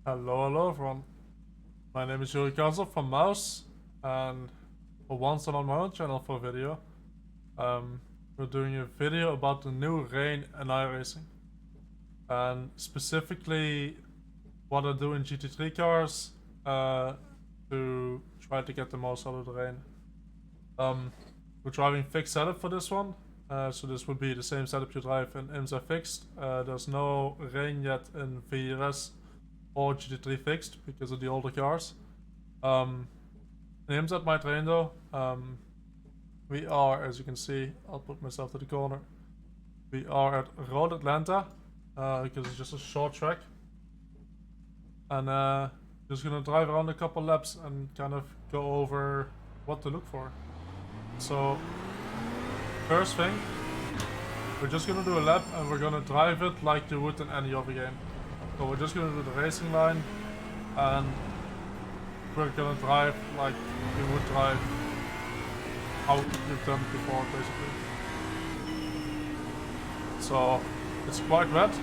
Hello everyone. My name is Yuri from Mouse, and for once I'm on my own channel for a video. We're doing a video about the new rain and iRacing, and specifically what I do in GT3 cars to try to get the most out of the rain. We're driving fixed setup for this one, so this would be the same setup you drive in IMSA fixed. There's no rain yet in VRS or GT3 fixed because of the older cars. Names at my train though. We are, as you can see, I'll put myself to the corner. We are at Road Atlanta because it's just a short track, and just gonna drive around a couple laps and kind of go over what to look for. So first thing, we're just gonna do a lap and we're gonna drive it like you would in any other game. So we're just gonna do the racing line, and we're gonna drive like you would drive how you've done before, basically. So it's quite wet.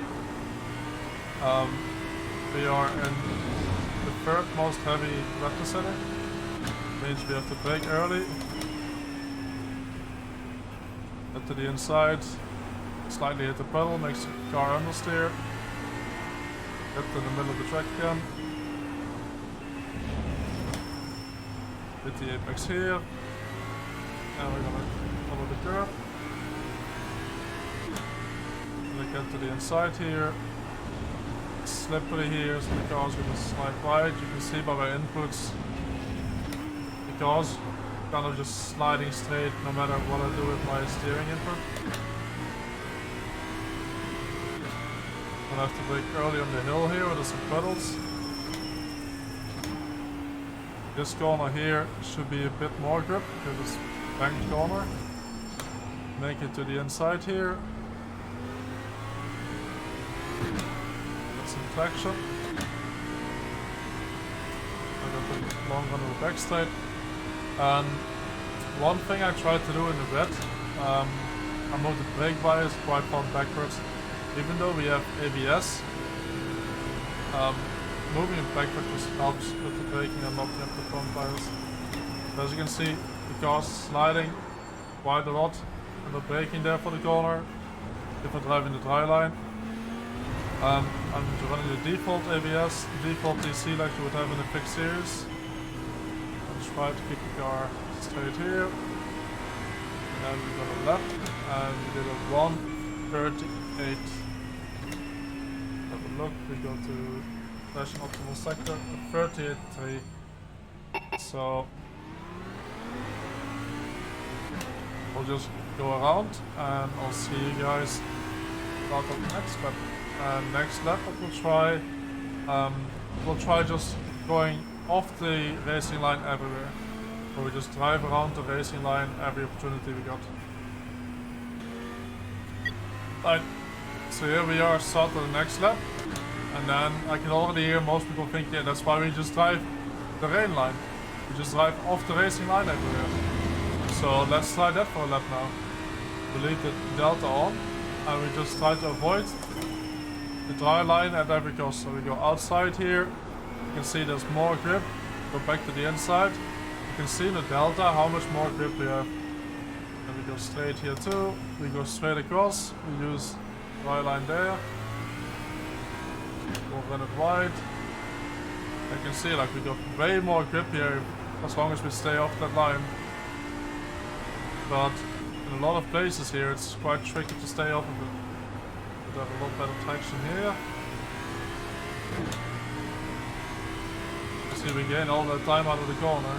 We are in the third most heavy wetness setting. Means we have to brake early. Get to the inside, slightly hit the pedal, makes the car understeer. Get to the middle of the track again. Hit the apex here. And we're gonna follow the curve. Gonna get to the inside here. It's slippery here, so the car's gonna slide wide. You can see by my inputs, the car's kind of just sliding straight no matter what I do with my steering input. I have to brake early on the hill here with some pedals. This corner here should be a bit more grip because it's banked corner. Make it to the inside here. Get some traction. I got the long run of the back straight. And one thing I tried to do in the wet, I moved the brake bias quite far backwards. Even though we have ABS, moving it backwards just helps with the braking and locking up the front tires. So as you can see, the car's sliding quite a lot, and the braking there for the corner if I'm driving the dry line. I'm running the default ABS, default DC like you would have in a fixed series. I'll try to keep the car straight here. And then we got a left, and we did a 1:38. Have a look, we go to Flash Optimal Sector, 38.3. So we'll just go around and I'll see you guys start on the next lap. Next lap we'll try just going off the racing line everywhere. So we just drive around the racing line every opportunity we got. Right. So here we are, start on the next lap, and then I can already hear most people think, yeah, that's why we just drive the rain line. We just drive off the racing line everywhere. So let's try that for a lap now. We leave the delta on, and we just try to avoid the dry line at every cost. So we go outside here, you can see there's more grip, go back to the inside. You can see in the delta how much more grip we have. And we go straight here too, we go straight across, we use dry line there. We'll run it wide. You can see like we got way more grip here as long as we stay off that line. But in a lot of places here it's quite tricky to stay off of it. We have a lot better traction here. You see we gain all that time out of the corner.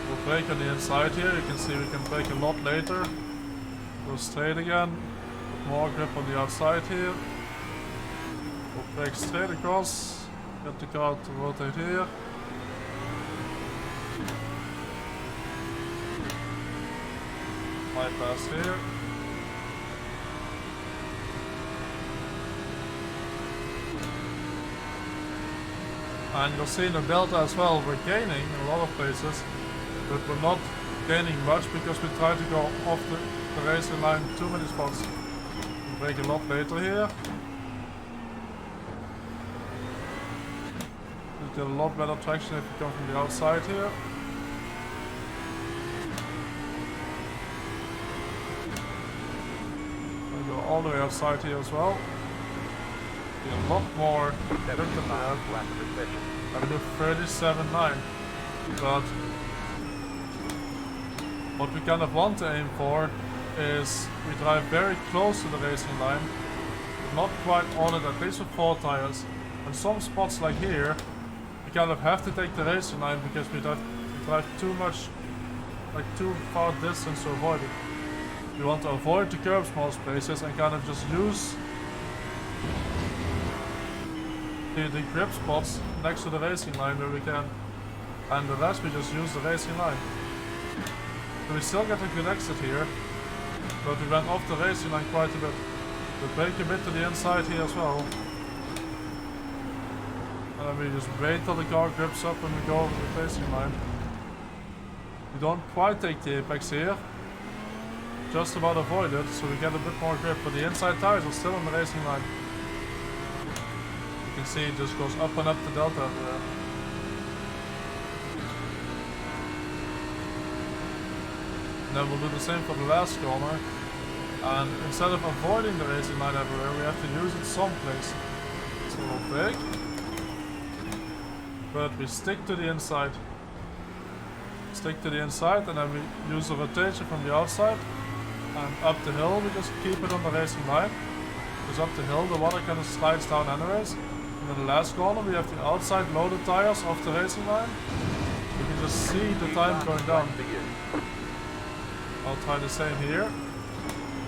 We'll brake on the inside here, you can see we can brake a lot later. Go straight again. More grip on the outside here. We'll brake straight across. Get the car to rotate here. Bypass here. And you'll see in the delta as well, we're gaining in a lot of places, but we're not gaining much because we try to go off the racing line too many spots. Brake a lot later here. get a lot better traction if you come from the outside here. I'll go all the way outside here as well. Be a lot more grip than that. I do 37.9, but what we kind of want to aim for is we drive very close to the racing line, but not quite on it, at least with 4 tires. And some spots like here, we kind of have to take the racing line because we drive too much, like too far distance to avoid it. We want to avoid the curbs most places and kind of just use the grip spots next to the racing line where we can, and the rest we just use the racing line. So we still get a good exit here, but we went off the racing line quite a bit. We brake a bit to the inside here as well. And then we just wait till the car grips up and we go over the racing line. We don't quite take the apex here, just about avoid it, so we get a bit more grip, but the inside tires are still on the racing line. You can see it just goes up and up the delta there. And then we'll do the same for the last corner. And instead of avoiding the racing line everywhere, we have to use it someplace. So we'll brake, but we stick to the inside. Stick to the inside, and then we use the rotation from the outside. And up the hill, we just keep it on the racing line. Because up the hill, the water kind of slides down anyways. And then the last corner, we have the outside loaded tires off the racing line. You can just see the time going down. I'll try the same here.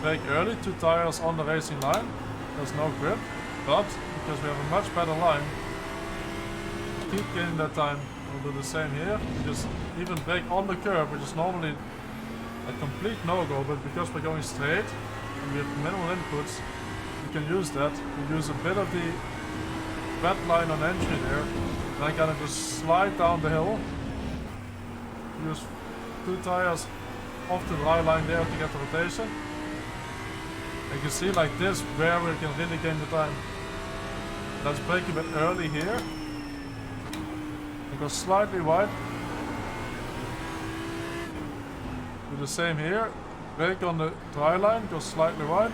Brake early, 2 tires on the racing line. There's no grip, but because we have a much better line, keep gaining that time. We'll do the same here. We just even brake on the curb, which is normally a complete no-go, but because we're going straight and we have minimal inputs, we can use that. We use a bit of the red line on entry there, and I kind of just slide down the hill. Use 2 tires off the dry line there to get the rotation. And you can see like this where we can really gain the time. Let's brake a bit early here. And go slightly wide. Do the same here. Brake on the dry line, go slightly wide.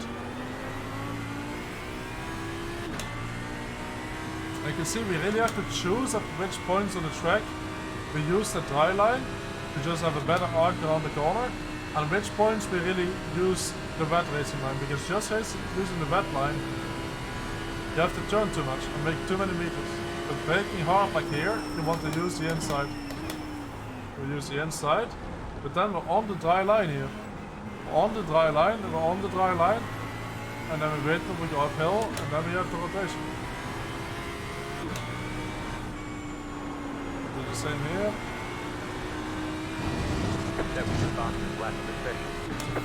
And you can see we really have to choose at which points on the track we use the dry line to just have a better arc around the corner, and which points we really use the wet racing line, because just using the wet line you have to turn too much and make too many meters. But braking hard like here, you want to use the inside. We use the inside, but then we're on the dry line here. We're on the dry line, and we're on the dry line, and then we wait till we go uphill, and then we have the rotation. Do the same here.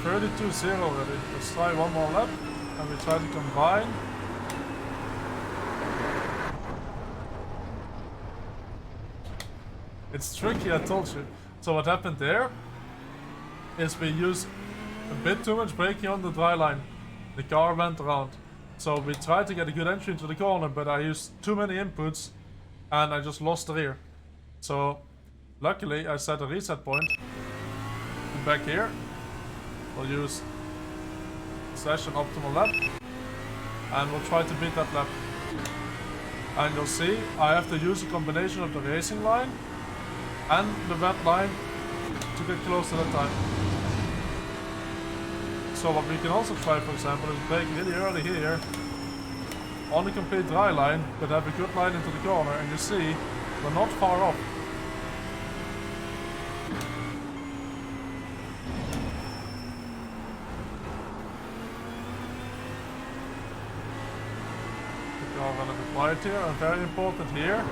32.0 already. Let's try one more lap, and we try to combine. It's tricky, I told you. So what happened there is we used a bit too much braking on the dry line. The car went around. So we tried to get a good entry into the corner, but I used too many inputs and I just lost the rear. So luckily I set a reset point. And back here, we'll use session optimal lap, and we'll try to beat that lap. And you'll see I have to use a combination of the racing line and the wet line to get close to that time. So what we can also try, for example, is brake really early here on the complete dry line, but have a good line into the corner, and you see we're not far off. The car run a bit wide here, and very important here,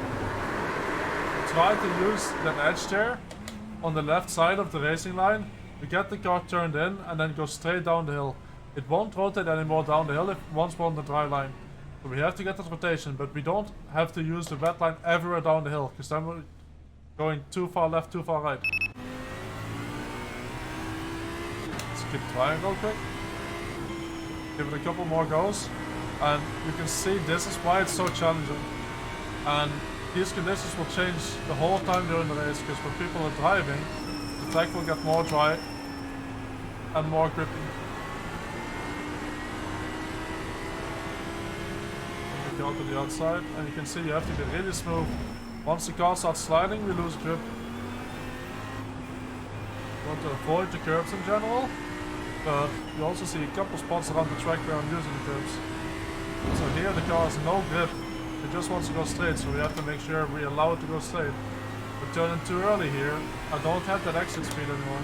try to use that edge there on the left side of the racing line to get the car turned in and then go straight down the hill. It won't rotate anymore down the hill once we're on the dry line. So we have to get that rotation, but we don't have to use the wet line everywhere down the hill, because then we're going too far left, too far right. Let's keep trying real quick. Give it a couple more goes. And you can see this is why it's so challenging. And these conditions will change the whole time during the race, because when people are driving, the track will get more dry and more grippy. We go to the outside, and you can see you have to be really smooth. Once the car starts sliding, we lose grip. You want to avoid the curbs in general, but you also see a couple spots around the track where I'm using the curbs. So here the car has no grip. It just wants to go straight, so we have to make sure we allow it to go straight. We're turning too early here. I don't have that exit speed anymore.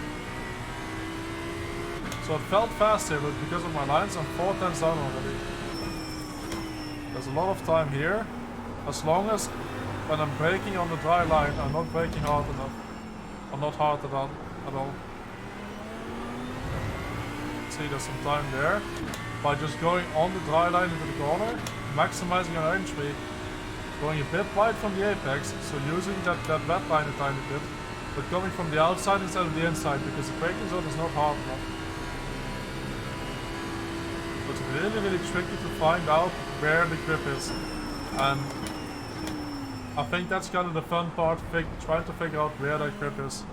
So it felt fast here, but because of my lines, I'm 4 tenths down already. There's a lot of time here. As long as when I'm braking on the dry line, I'm not braking hard enough. I'm not hard at all. See, there's some time there. By just going on the dry line into the corner, maximizing our entry, going a bit wide from the apex, so using that wet line a tiny bit, but coming from the outside instead of the inside, because the braking zone is not hard enough. So it's really, really tricky to find out where the grip is, and I think that's kind of the fun part, trying to figure out where that grip is.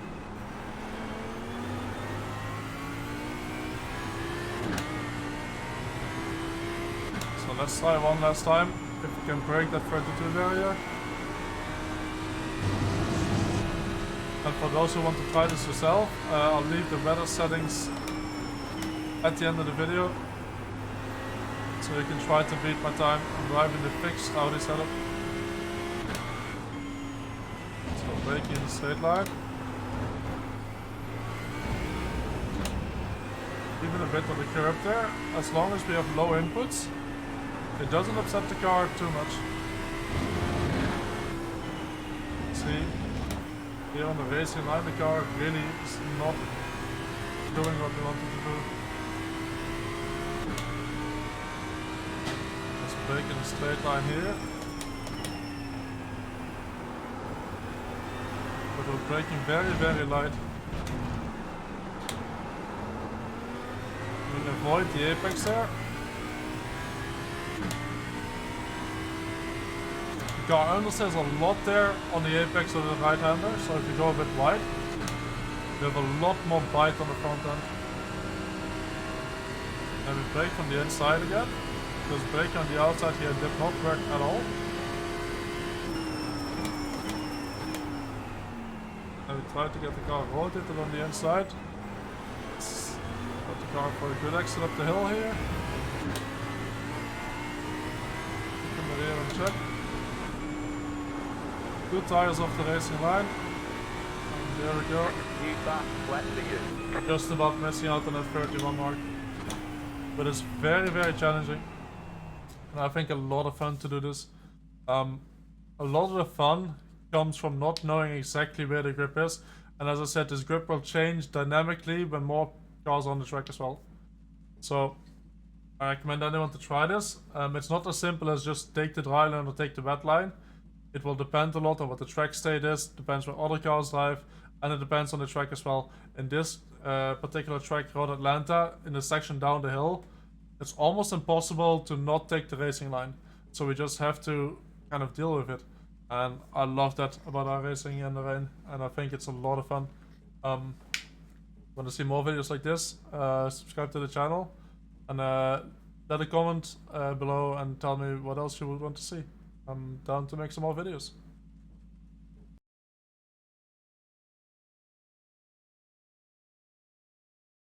So let's try one last time, if we can break that 32 barrier. And for those who want to try this yourself, I'll leave the weather settings at the end of the video, so you can try to beat my time. I'm driving the fixed Audi setup. So braking in the straight line. Even a bit on the curb there, as long as we have low inputs, it doesn't upset the car too much. See, here on the racing line, the car really is not doing what we wanted to do. Let's brake in a straight line here. But we're braking very, very light. We avoid the apex there. The car understeers a lot there on the apex of the right hander, so if you go a bit wide, you have a lot more bite on the front end. And we brake from the inside again, because braking on the outside here did not work at all. And we tried to get the car rotated on the inside. Let's got the car for a good exit up the hill here. Put the rear and check. Good tires off the racing line. And there we go. Just about missing out on that 31 mark. But it's very, very challenging. And I think a lot of fun to do this. A lot of the fun comes from not knowing exactly where the grip is. And as I said, this grip will change dynamically when more cars are on the track as well. So I recommend anyone to try this. It's not as simple as just take the dry line or take the wet line. It will depend a lot on what the track state is, depends where other cars drive, and it depends on the track as well. In this particular track, Road Atlanta, in the section down the hill, it's almost impossible to not take the racing line. So we just have to kind of deal with it. And I love that about iRacing in the rain, and I think it's a lot of fun. Want to see more videos like this, subscribe to the channel, and let a comment below and tell me what else you would want to see. I'm down to make some more videos.